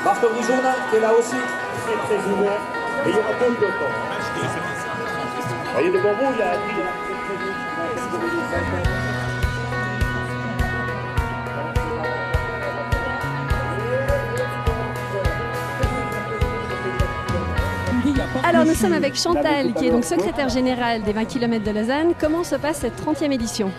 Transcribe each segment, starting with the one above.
Marc Rijournin qui est là aussi. Très ouvert. Et il y aura deux de temps. Vous voyez devant vous, il y a Alors nous sommes avec Chantal qui est donc secrétaire générale des 20 km de Lausanne. Comment se passe cette 30e édition?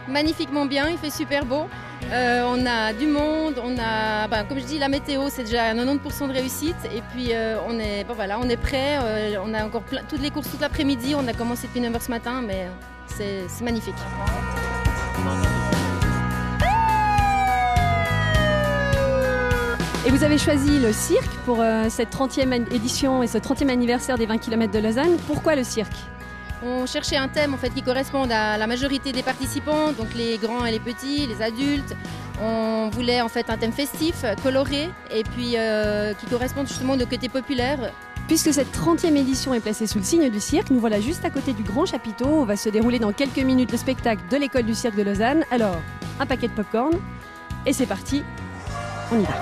Magnifiquement bien, il fait super beau. On a du monde, on a, comme je dis, la météo, c'est déjà 90% de réussite. Et puis on est prêt. On a encore toutes les courses toute l'après-midi. On a commencé depuis 9h ce matin, mais c'est magnifique. Et vous avez choisi le cirque pour cette 30e édition et ce 30e anniversaire des 20 km de Lausanne. Pourquoi le cirque? On cherchait un thème en fait, qui corresponde à la majorité des participants, donc les grands et les petits, les adultes. On voulait en fait un thème festif, coloré, et puis qui corresponde justement au côté populaire. Puisque cette 30e édition est placée sous le signe du cirque, nous voilà juste à côté du grand chapiteau où va se dérouler dans quelques minutes le spectacle de l'école du cirque de Lausanne. Alors, un paquet de popcorn, et c'est parti, on y va.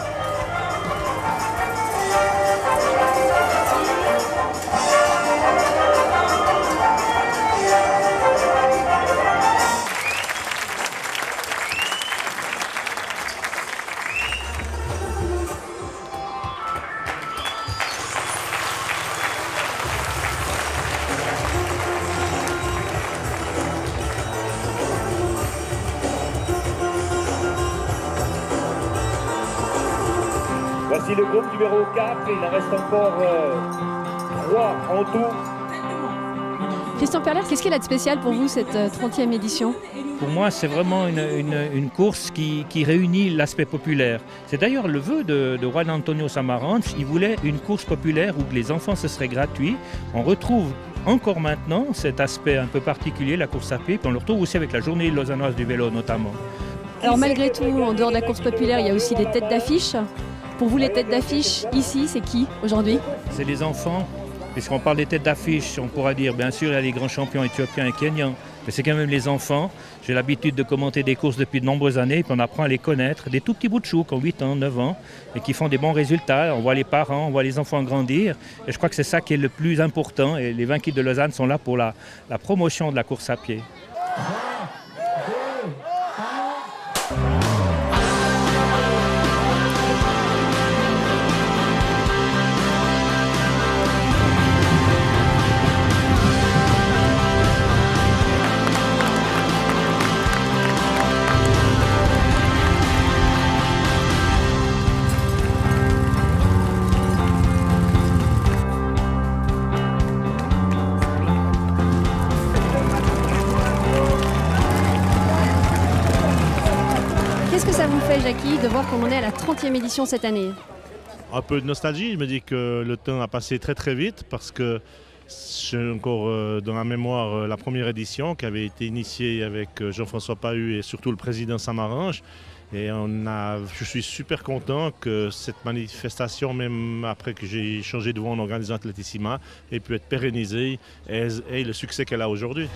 Voici le groupe numéro 4, il en reste encore 3 en tout. Christian Perler, qu'est-ce qu'il a de spécial pour vous cette 30e édition? Pour moi, c'est vraiment une course qui réunit l'aspect populaire. C'est d'ailleurs le vœu de Juan Antonio Samaranch. Il voulait une course populaire où les enfants, ce serait gratuit. On retrouve encore maintenant cet aspect un peu particulier, la course à pied. Puis on le retrouve aussi avec la journée lausannoise du vélo notamment. Alors malgré tout, en dehors de la course populaire, il y a aussi des têtes d'affiche. Pour vous, les têtes d'affiche ici, c'est qui aujourd'hui? C'est les enfants. Puisqu'on parle des têtes d'affiche, on pourra dire, bien sûr, il y a les grands champions éthiopiens et kenyans, mais c'est quand même les enfants. J'ai l'habitude de commenter des courses depuis de nombreuses années, puis on apprend à les connaître. Des tout petits bouts de chou qui ont 8 ans, 9 ans, et qui font des bons résultats. On voit les parents, on voit les enfants grandir. Et je crois que c'est ça qui est le plus important. Et les 20 km de Lausanne sont là pour la promotion de la course à pied. Qu'est-ce que ça vous fait, Jackie, de voir qu'on en est à la 30e édition cette année? Un peu de nostalgie, je me dis que le temps a passé très très vite parce que j'ai encore dans la mémoire la première édition qui avait été initiée avec Jean-François Pahu et surtout le président Samaranch. Et je suis super content que cette manifestation, même après que j'ai changé de voie en organisant Athletissima, ait pu être pérennisée et le succès qu'elle a aujourd'hui.